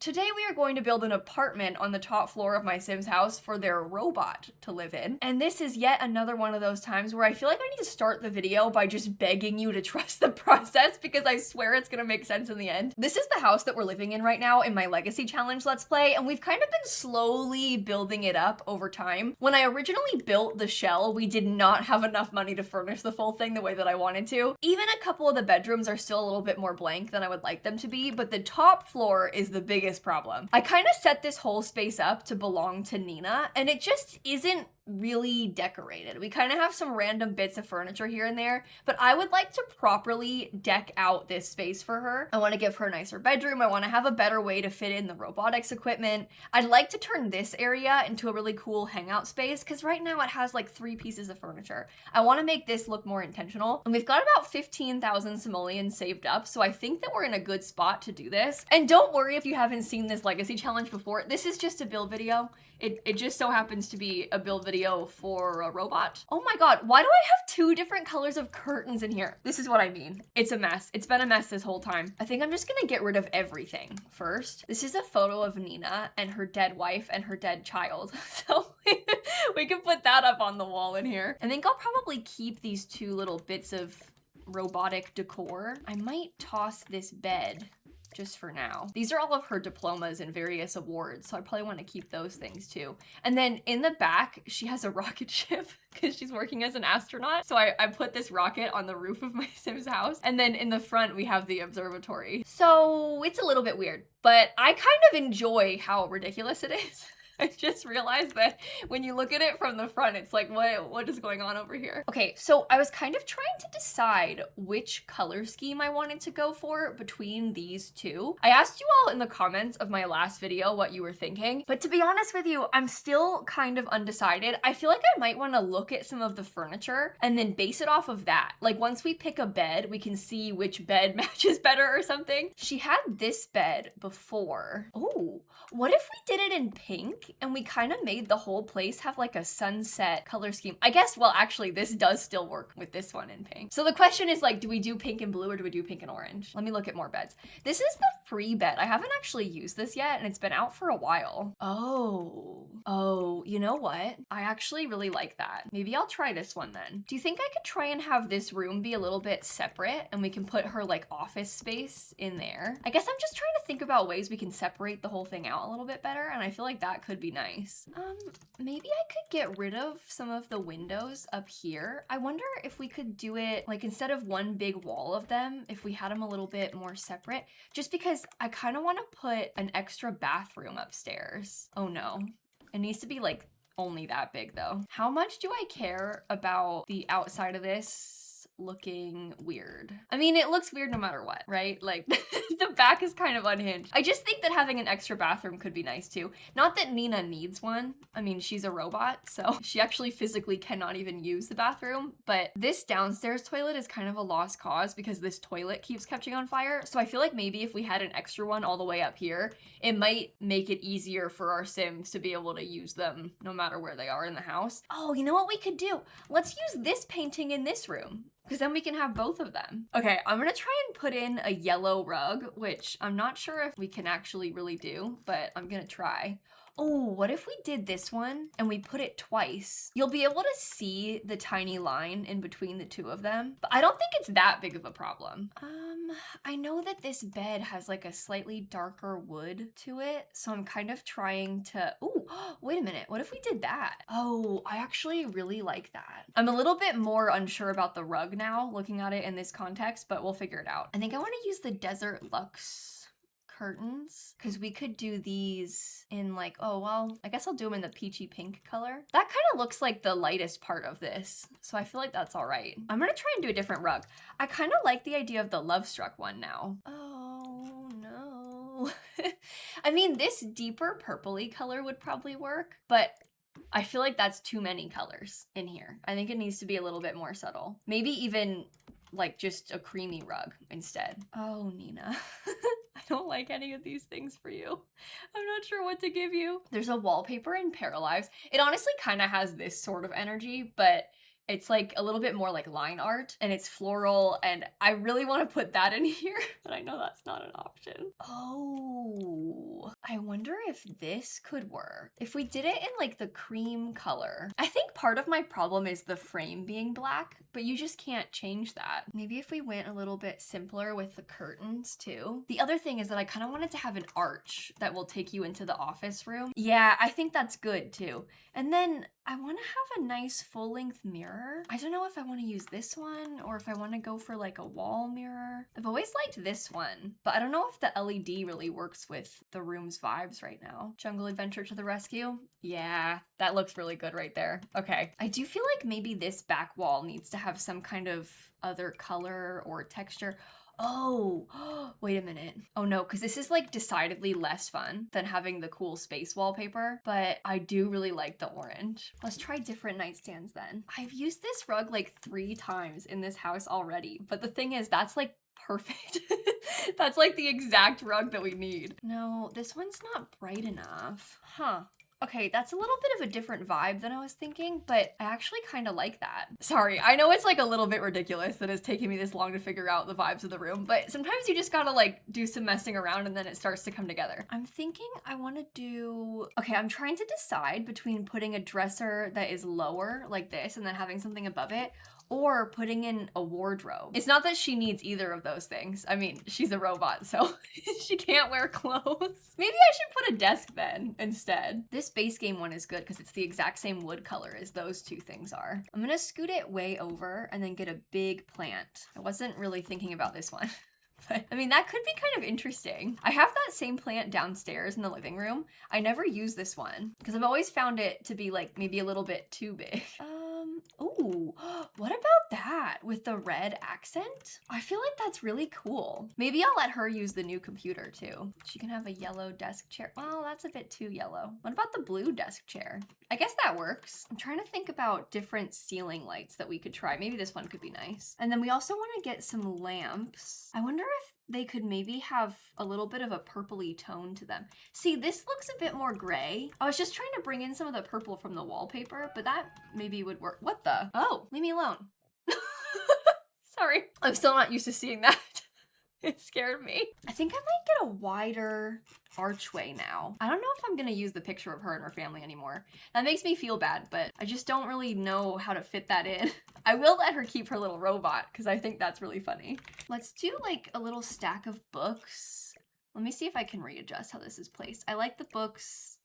Today we are going to build an apartment on the top floor of my Sims house for their robot to live in. And this is yet another one of those times where I feel like I need to start the video by just begging you to trust the process because I swear it's gonna make sense in the end. This is the house that we're living in right now in my Legacy Challenge Let's Play, and we've kind of been slowly building it up over time. When I originally built the shell, we did not have enough money to furnish the full thing the way that I wanted to. Even a couple of the bedrooms are still a little bit more blank than I would like them to be, but the top floor is the biggest problem. I kind of set this whole space up to belong to Nina, and it just isn't really decorated. We kind of have some random bits of furniture here and there, but I would like to properly deck out this space for her. I want to give her a nicer bedroom. I want to have a better way to fit in the robotics equipment. I'd like to turn this area into a really cool hangout space because right now it has like 3 pieces of furniture. I want to make this look more intentional, and we've got about 15,000 simoleons saved up, so I think that we're in a good spot to do this. And don't worry if you haven't seen this Legacy Challenge before. This is just a build video. It just so happens to be a build video for a robot. Oh my god, why do I have 2 different colors of curtains in here? This is what I mean. It's a mess. It's been a mess this whole time. I think I'm just gonna get rid of everything first. This is a photo of Nina and her dead wife and her dead child. So we can put that up on the wall in here. I think I'll probably keep these 2 little bits of robotic decor. I might toss this bed just for now. These are all of her diplomas and various awards, so I probably want to keep those things too. And then in the back, she has a rocket ship because she's working as an astronaut. So I put this rocket on the roof of my Sims house. And then in the front, we have the observatory. So it's a little bit weird, but I kind of enjoy how ridiculous it is. I just realized that when you look at it from the front, it's like, what is going on over here? Okay, so I was kind of trying to decide which color scheme I wanted to go for between these 2. I asked you all in the comments of my last video what you were thinking, but to be honest with you, I'm still kind of undecided. I feel like I might want to look at some of the furniture and then base it off of that. Like once we pick a bed, we can see which bed matches better or something. She had this bed before. Oh, what if we did it in pink? And we kind of made the whole place have like a sunset color scheme. I guess, well, actually, this does still work with this one in pink. So the question is like, do we do pink and blue or do we do pink and orange? Let me look at more beds. This is the free bed. I haven't actually used this yet and it's been out for a while. Oh, you know what? I actually really like that. Maybe I'll try this one then. Do you think I could try and have this room be a little bit separate and we can put her like office space in there? I guess I'm just trying to think about ways we can separate the whole thing out a little bit better, and I feel like that could be nice. Maybe I could get rid of some of the windows up here. I wonder if we could do it like instead of one big wall of them, if we had them a little bit more separate, just because I kind of want to put an extra bathroom upstairs. Oh no, it needs to be like only that big though. How much do I care about the outside of this looking weird? I mean, it looks weird no matter what, right? Like the back is kind of unhinged. I just think that having an extra bathroom could be nice too. Not that Nina needs one. I mean, she's a robot, so she actually physically cannot even use the bathroom, but this downstairs toilet is kind of a lost cause because this toilet keeps catching on fire. So I feel like maybe if we had an extra one all the way up here, it might make it easier for our Sims to be able to use them no matter where they are in the house. Oh, you know what we could do? Let's use this painting in this room, because then we can have both of them. Okay, I'm gonna try and put in a yellow rug, which I'm not sure if we can actually really do, but I'm gonna try. Oh, what if we did this one and we put it twice? You'll be able to see the tiny line in between the 2 of them, but I don't think it's that big of a problem. I know that this bed has like a slightly darker wood to it, so I'm kind of trying to, ooh, wait a minute, what if we did that? Oh, I actually really like that. I'm a little bit more unsure about the rug now, looking at it in this context, but we'll figure it out. I think I want to use the Desert Luxe curtains because we could do these in like, oh well, I guess I'll do them in the peachy pink color. That kind of looks like the lightest part of this, so I feel like that's all right. I'm gonna try and do a different rug. I kind of like the idea of the Love Struck one now. Oh no. I mean, this deeper purpley color would probably work, but I feel like that's too many colors in here. I think it needs to be a little bit more subtle. Maybe even like just a creamy rug instead. Oh, Nina. I don't like any of these things for you. I'm not sure what to give you. There's a wallpaper in Paralives. It honestly kind of has this sort of energy, but it's like a little bit more like line art and it's floral, and I really want to put that in here, but I know that's not an option. Oh, I wonder if this could work. If we did it in like the cream color. I think part of my problem is the frame being black, but you just can't change that. Maybe if we went a little bit simpler with the curtains too. The other thing is that I kind of wanted to have an arch that will take you into the office room. Yeah, I think that's good too. And then I want to have a nice full-length mirror. I don't know if I want to use this one or if I want to go for like a wall mirror. I've always liked this one, but I don't know if the LED really works with the room's vibes right now. Jungle Adventure to the rescue. Yeah, that looks really good right there. Okay. I do feel like maybe this back wall needs to have some kind of other color or texture. Oh, wait a minute. Oh no, because this is like decidedly less fun than having the cool space wallpaper, but I do really like the orange. Let's try different nightstands then. I've used this rug like 3 times in this house already, but the thing is that's like perfect. That's like the exact rug that we need. No, this one's not bright enough. Huh. Okay, that's a little bit of a different vibe than I was thinking, but I actually kind of like that. Sorry, I know it's like a little bit ridiculous that it's taking me this long to figure out the vibes of the room, but sometimes you just gotta like do some messing around and then it starts to come together. I'm thinking I want to do... Okay, I'm trying to decide between putting a dresser that is lower like this and then having something above it, or putting in a wardrobe. It's not that she needs either of those things. I mean, she's a robot, so she can't wear clothes. Maybe I should put a desk then instead. This base game one is good because it's the exact same wood color as those 2 things are. I'm gonna scoot it way over and then get a big plant. I wasn't really thinking about this one. But I mean, that could be kind of interesting. I have that same plant downstairs in the living room. I never use this one because I've always found it to be like maybe a little bit too big. Ooh, what about that with the red accent? I feel like that's really cool. Maybe I'll let her use the new computer too. She can have a yellow desk chair. Well, that's a bit too yellow. What about the blue desk chair? I guess that works. I'm trying to think about different ceiling lights that we could try. Maybe this one could be nice. And then we also want to get some lamps. I wonder if they could maybe have a little bit of a purpley tone to them. See, this looks a bit more gray. I was just trying to bring in some of the purple from the wallpaper, but that maybe would work. What the? Oh, leave me alone. Sorry. I'm still not used to seeing that. It scared me. I think I might get a wider archway now. I don't know if I'm gonna use the picture of her and her family anymore. That makes me feel bad, but I just don't really know how to fit that in. I will let her keep her little robot because I think that's really funny. Let's do like a little stack of books. Let me see if I can readjust how this is placed. I like the books.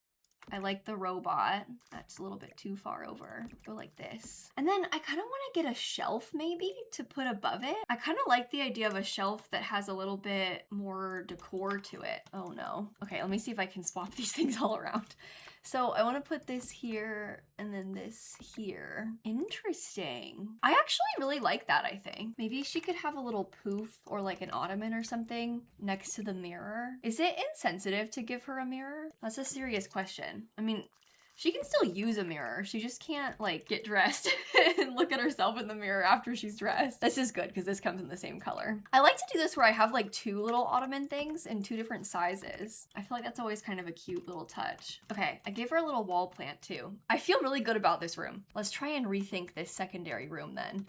I like the robot. That's a little bit too far over. Go like this. And then I kind of want to get a shelf maybe to put above it. I kind of like the idea of a shelf that has a little bit more decor to it. Oh no. Okay, let me see if I can swap these things all around. So I want to put this here and then this here. Interesting. I actually really like that, I think. Maybe she could have a little poof or like an ottoman or something next to the mirror. Is it insensitive to give her a mirror? That's a serious question. I mean, she can still use a mirror. She just can't like get dressed and look at herself in the mirror after she's dressed. This is good because this comes in the same color. I like to do this where I have like 2 little ottoman things in 2 different sizes. I feel like that's always kind of a cute little touch. Okay, I gave her a little wall plant too. I feel really good about this room. Let's try and rethink this secondary room then.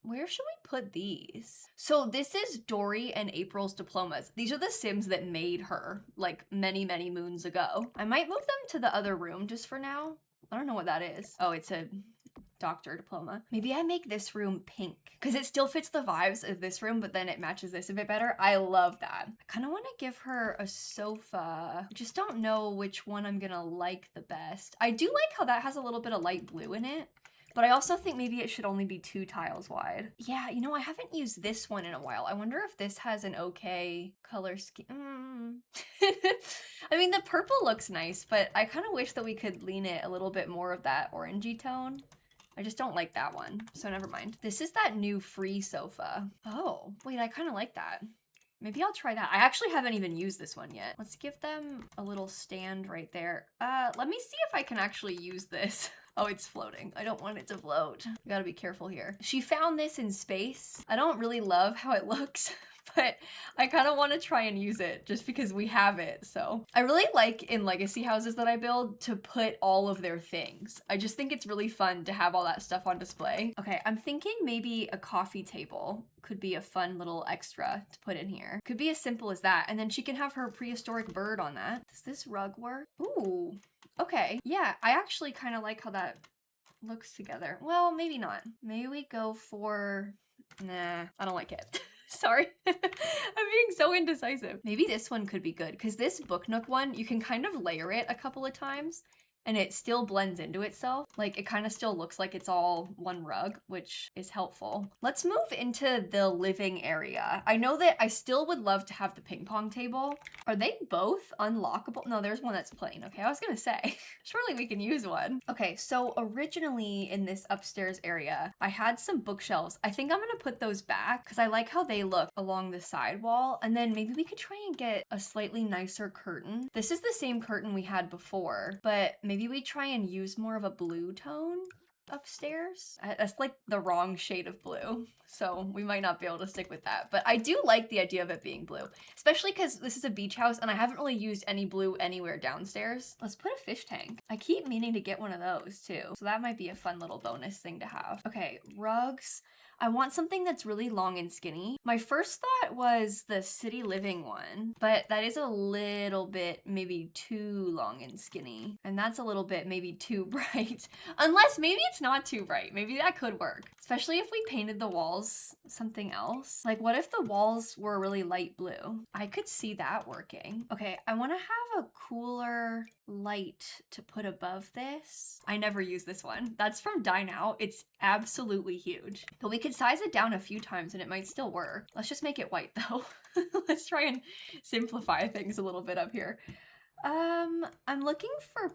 Where should we put these? So this is Dory and April's diplomas. These are the Sims that made her like many, many moons ago. I might move them to the other room just for now. I don't know what that is. Oh, it's a doctor diploma. Maybe I make this room pink because it still fits the vibes of this room, but then it matches this a bit better. I love that. I kind of want to give her a sofa. I just don't know which one I'm gonna like the best. I do like how that has a little bit of light blue in it. But I also think maybe it should only be 2 tiles wide. Yeah, you know, I haven't used this one in a while. I wonder if this has an okay color scheme. I mean, the purple looks nice, but I kind of wish that we could lean it a little bit more of that orangey tone. I just don't like that one, so never mind. This is that new free sofa. Oh, wait, I kind of like that. Maybe I'll try that. I actually haven't even used this one yet. Let's give them a little stand right there. Let me see if I can actually use this. Oh, it's floating. I don't want it to float. You gotta be careful here. She found this in space. I don't really love how it looks, but I kind of want to try and use it just because we have it. So I really like in legacy houses that I build to put all of their things. I just think it's really fun to have all that stuff on display. Okay, I'm thinking maybe a coffee table could be a fun little extra to put in here. Could be as simple as that. And then she can have her prehistoric bird on that. Does this rug work? Ooh, okay. Yeah, I actually kind of like how that looks together. Well, maybe not. Maybe we go for, nah, I don't like it. Sorry. I'm being so indecisive. Maybe this one could be good because this book nook one, you can kind of layer it a couple of times and it still blends into itself. Like it kind of still looks like it's all one rug, which is helpful. Let's move into the living area. I know that I still would love to have the ping pong table. Are they both unlockable? No, there's one that's plain. Okay, I was gonna say, surely we can use one. Okay, so originally in this upstairs area, I had some bookshelves. I think I'm gonna put those back because I like how they look along the side wall. And then maybe we could try and get a slightly nicer curtain. This is the same curtain we had before, but maybe we try and use more of a blue tone upstairs. That's like the wrong shade of blue, so we might not be able to stick with that. But I do like the idea of it being blue, especially because this is a beach house and I haven't really used any blue anywhere downstairs. Let's put a fish tank. I keep meaning to get one of those too, so that might be a fun little bonus thing to have. Okay, rugs. I want something that's really long and skinny. My first thought was the city living one, but that is a little bit maybe too long and skinny. And that's a little bit maybe too bright. Unless maybe it's not too bright. Maybe that could work. Especially if we painted the walls something else. Like what if the walls were really light blue? I could see that working. Okay, I want to have a cooler light to put above this. I never use this one. That's from Dine Out. It's absolutely huge. But we could size it down a few times and it might still work. Let's just make it white though. Let's try and simplify things a little bit up here. I'm looking for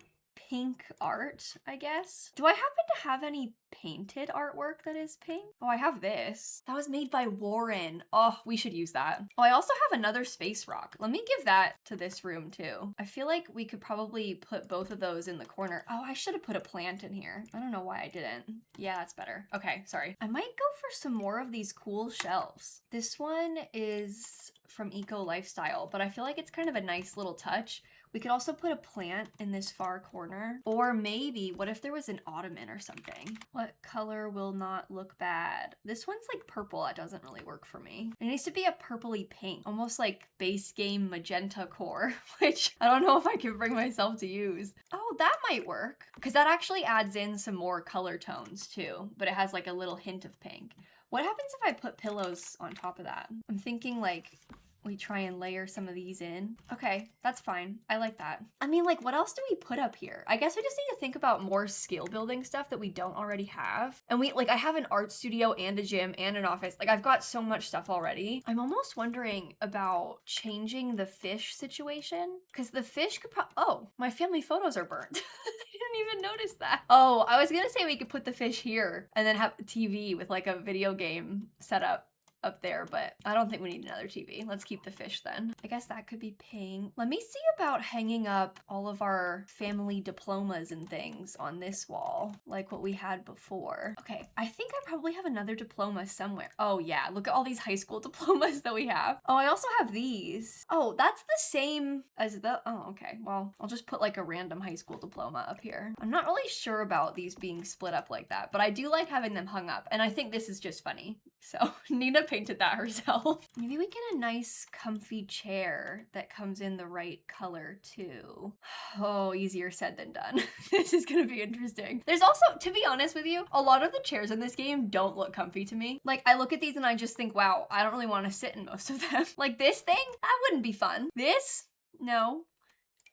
pink art, I guess. Do I happen to have any painted artwork that is pink? Oh, I have this. That was made by Warren. Oh, we should use that. Oh, I also have another space rock. Let me give that to this room too. I feel like we could probably put both of those in the corner. Oh, I should have put a plant in here. I don't know why I didn't. Yeah, that's better. Okay, sorry. I might go for some more of these cool shelves. This one is from Eco Lifestyle, but I feel like it's kind of a nice little touch. We could also put a plant in this far corner. Or maybe, what if there was an ottoman or something? What color will not look bad? This one's like purple. That doesn't really work for me. It needs to be a purpley pink, almost like base game magenta core, which I don't know if I can bring myself to use. Oh, that might work. Because that actually adds in some more color tones too, but it has like a little hint of pink. What happens if I put pillows on top of that? I'm thinking like, we try and layer some of these in. Okay, that's fine. I like that. I mean, like, what else do we put up here? I guess we just need to think about more skill building stuff that we don't already have. And I have an art studio and a gym and an office. Like, I've got so much stuff already. I'm almost wondering about changing the fish situation. Because the fish could oh, my family photos are burnt. I didn't even notice that. Oh, I was gonna say we could put the fish here and then have a TV with like a video game setup up there, but I don't think we need another TV. Let's keep the fish then. I guess that could be pink. Let me see about hanging up all of our family diplomas and things on this wall, like what we had before. Okay, I think I probably have another diploma somewhere. Oh yeah, look at all these high school diplomas that we have. Oh, I also have these. Oh, that's the same as the, oh, okay. Well, I'll just put like a random high school diploma up here. I'm not really sure about these being split up like that, but I do like having them hung up, and I think this is just funny. So Nina painted that herself. Maybe we get a nice comfy chair that comes in the right color too. Oh, easier said than done. This is gonna be interesting. There's also, to be honest with you, a lot of the chairs in this game don't look comfy to me. Like, I look at these and I just think, wow, I don't really want to sit in most of them. Like this thing, that wouldn't be fun. This, no.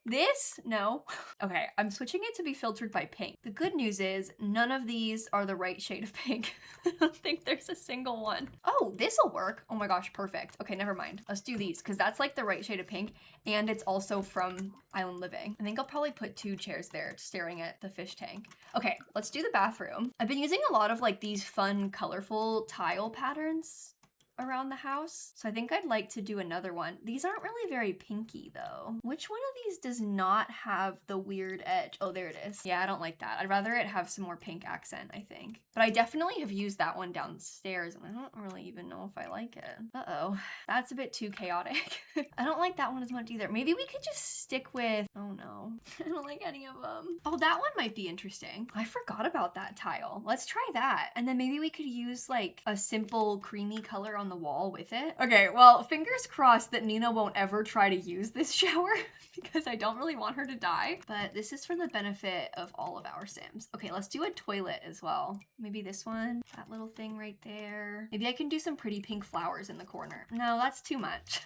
This, no. Okay, I'm switching it to be filtered by pink. The good news is none of these are the right shade of pink. I don't think there's a single one. Oh, this'll work. Oh my gosh, perfect. Okay, never mind. Let's do these because that's like the right shade of pink and it's also from Island Living. I think I'll probably put 2 chairs there staring at the fish tank. Okay, let's do the bathroom. I've been using a lot of like these fun, colorful tile patterns around the house. So I think I'd like to do another one. These aren't really very pinky though. Which one of these does not have the weird edge? Oh, there it is. Yeah, I don't like that. I'd rather it have some more pink accent, I think. But I definitely have used that one downstairs and I don't really even know if I like it. Uh-oh, that's a bit too chaotic. I don't like that one as much either. Maybe we could just stick with, oh no, I don't like any of them. Oh, that one might be interesting. I forgot about that tile. Let's try that. And then maybe we could use like a simple creamy color on the wall with it. Okay, well, fingers crossed that Nina won't ever try to use this shower because I don't really want her to die. But this is for the benefit of all of our Sims. Okay, let's do a toilet as well. Maybe this one, that little thing right there. Maybe I can do some pretty pink flowers in the corner. No, that's too much.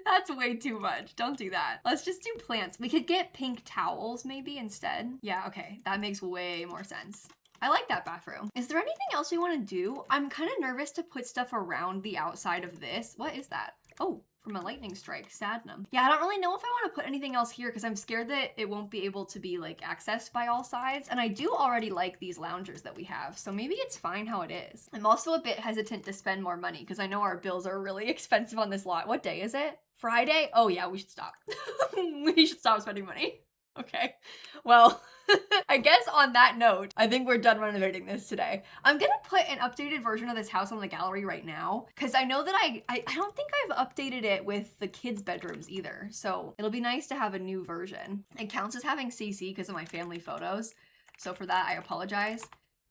That's way too much. Don't do that. Let's just do plants. We could get pink towels maybe instead. Yeah, okay. That makes way more sense. I like that bathroom. Is there anything else we want to do? I'm kind of nervous to put stuff around the outside of this. What is that? Oh, from a lightning strike, Sadnum. Yeah, I don't really know if I want to put anything else here because I'm scared that it won't be able to be like accessed by all sides. And I do already like these loungers that we have, so maybe it's fine how it is. I'm also a bit hesitant to spend more money because I know our bills are really expensive on this lot. What day is it? Friday? Oh yeah, we should stop. We should stop spending money. Okay, well, I guess on that note, I think we're done renovating this today. I'm gonna put an updated version of this house on the gallery right now because I know that I don't think I've updated it with the kids' bedrooms either. So it'll be nice to have a new version. It counts as having CC because of my family photos. So for that, I apologize.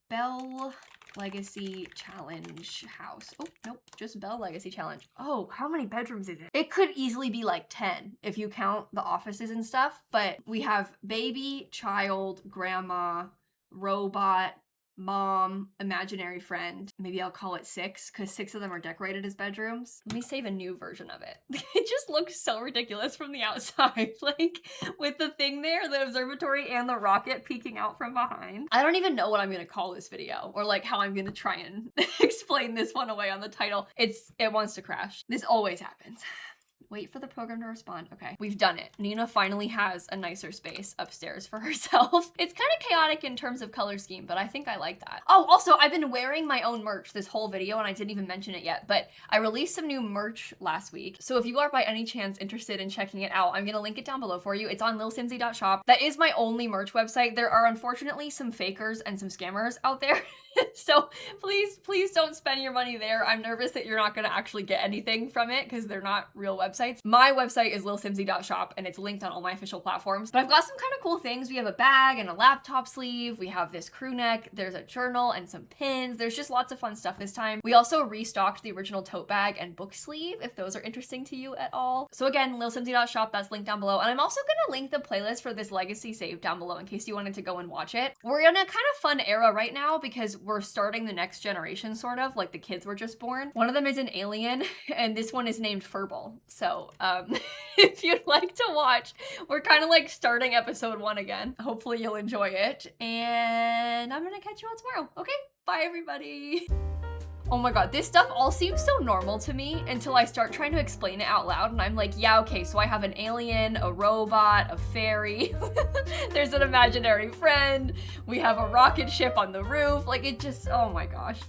Bell Legacy Challenge house. Oh, nope, just Bell Legacy Challenge. Oh, how many bedrooms is it? It could easily be like 10 if you count the offices and stuff, but we have baby, child, grandma, robot, mom, imaginary friend. Maybe I'll call it 6 because 6 of them are decorated as bedrooms. Let me save a new version of it. It just looks so ridiculous from the outside, like with the thing there, the observatory and the rocket peeking out from behind. I don't even know what I'm gonna call this video or like how I'm gonna try and explain this one away on the title. It wants to crash. This always happens. Wait for the program to respond. Okay, we've done it. Nina finally has a nicer space upstairs for herself. It's kind of chaotic in terms of color scheme, but I think I like that. Oh, also, I've been wearing my own merch this whole video and I didn't even mention it yet, but I released some new merch last week. So if you are by any chance interested in checking it out, I'm gonna link it down below for you. It's on lilsimsie.shop. That is my only merch website. There are unfortunately some fakers and some scammers out there. So please don't spend your money there. I'm nervous that you're not gonna actually get anything from it because they're not real websites. My website is lilsimsie.shop and it's linked on all my official platforms. But I've got some kind of cool things. We have a bag and a laptop sleeve. We have this crew neck. There's a journal and some pins. There's just lots of fun stuff this time. We also restocked the original tote bag and book sleeve if those are interesting to you at all. So again, lilsimsie.shop, that's linked down below. And I'm also gonna link the playlist for this legacy save down below in case you wanted to go and watch it. We're in a kind of fun era right now because we're starting the next generation, sort of, like the kids were just born. One of them is an alien, and this one is named Furball. So, if you'd like to watch, we're kind of like starting episode 1 again. Hopefully you'll enjoy it, and I'm gonna catch you all tomorrow. Okay, bye everybody. Oh my god, this stuff all seems so normal to me until I start trying to explain it out loud and I'm like, yeah, okay, so I have an alien, a robot, a fairy, there's an imaginary friend, we have a rocket ship on the roof, like it just, oh my gosh.